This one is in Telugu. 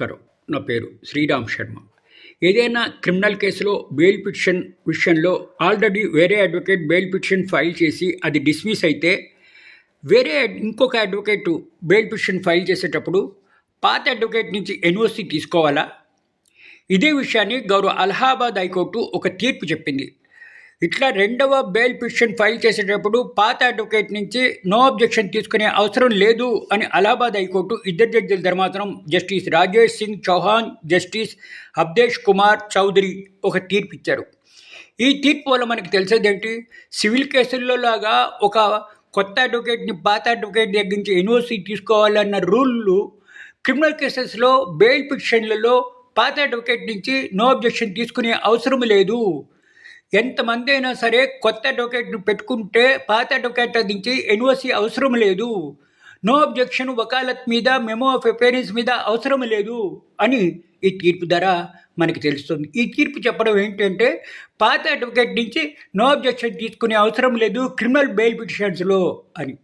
నమస్కారం. నా పేరు శ్రీరామ్ శర్మ. ఏదైనా క్రిమినల్ కేసులో బెయిల్ పిటిషన్ విషయంలో ఆల్రెడీ వేరే అడ్వకేట్ బెయిల్ పిటిషన్ ఫైల్ చేసి అది డిస్మిస్ అయితే ఇంకొక అడ్వకేటు బెయిల్ పిటిషన్ ఫైల్ చేసేటప్పుడు పాత అడ్వకేట్ నుంచి ఎన్ఓసి తీసుకోవాలా? ఇదే విషయాన్ని గౌరవ అలహాబాద్ హైకోర్టు ఒక తీర్పు చెప్పింది. ఇట్లా రెండవ బెయిల్ పిటిషన్ ఫైల్ చేసేటప్పుడు పాత అడ్వకేట్ నుంచి నో అబ్జెక్షన్ తీసుకునే అవసరం లేదు అని అలహాబాద్ హైకోర్టు ఇద్దరు జడ్జిల ధర్మాసనం జస్టిస్ రాజేష్ సింగ్ చౌహాన్, జస్టిస్ అబ్దేష్ కుమార్ చౌదరి ఒక తీర్పు ఇచ్చారు. ఈ తీర్పు వల్ల మనకి తెలిసేదేంటి, సివిల్ కేసుల్లో లాగా ఒక కొత్త అడ్వకేట్ని పాత అడ్వకేట్ దగ్గర నుంచి ఎన్ఓసి తీసుకోవాలన్న రూళ్ళు క్రిమినల్ కేసెస్లో బెయిల్ పిటిషన్లలో పాత అడ్వకేట్ నుంచి నో అబ్జెక్షన్ తీసుకునే అవసరం లేదు. ఎంతమంది అయినా సరే కొత్త అడ్వకేట్ను పెట్టుకుంటే పాత అడ్వకేట్ నుంచి ఎన్ఓసి అవసరం లేదు. నో అబ్జెక్షన్ వకాలత్ మీద, మెమో ఆఫ్ అపీరెన్స్ మీద అవసరం లేదు అని ఈ తీర్పు ద్వారా మనకి తెలుస్తుంది. ఈ తీర్పు చెప్పడం ఏంటంటే పాత అడ్వకేట్ నుంచి నో అబ్జెక్షన్ తీసుకునే అవసరం లేదు క్రిమినల్ బెయిల్ పిటిషన్స్లో అని.